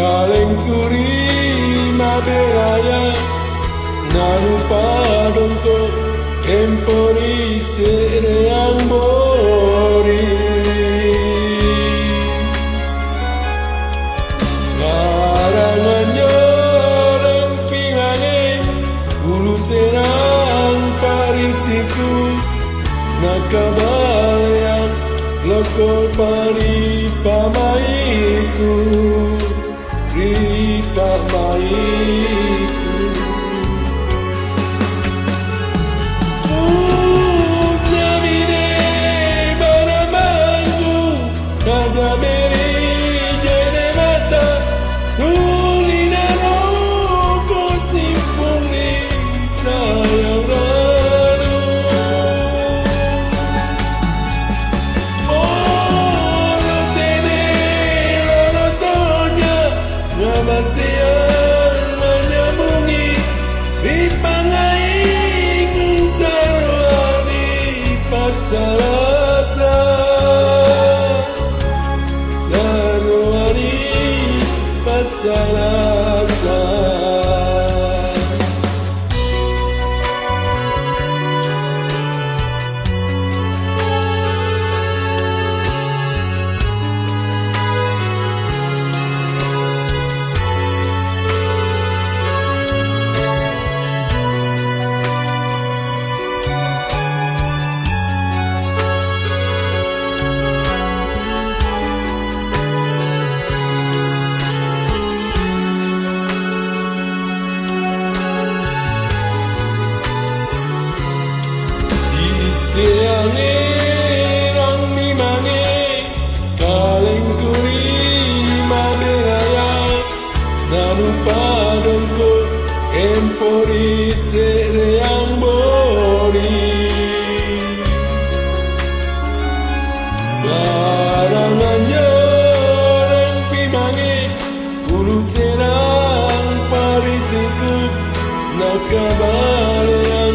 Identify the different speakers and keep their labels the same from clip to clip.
Speaker 1: kaleng kuri maberaya nanu padonko empori sereang bori larangannya lempingane bulu serang parisiku nakabalean loko pari pamaiku ripa maiku Uzamine baramangu najameri jene mata tulina roko simpuni sayang ranu Siang menyambungi dipangaing sarwani pasarasa sarwani pasarasa Siange rang mimange kaleng kuri maberaya nanu padonko empori sereang bori barangannya rang pimange bulu serang parisiku nakabalean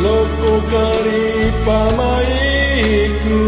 Speaker 1: loko kari pamaiku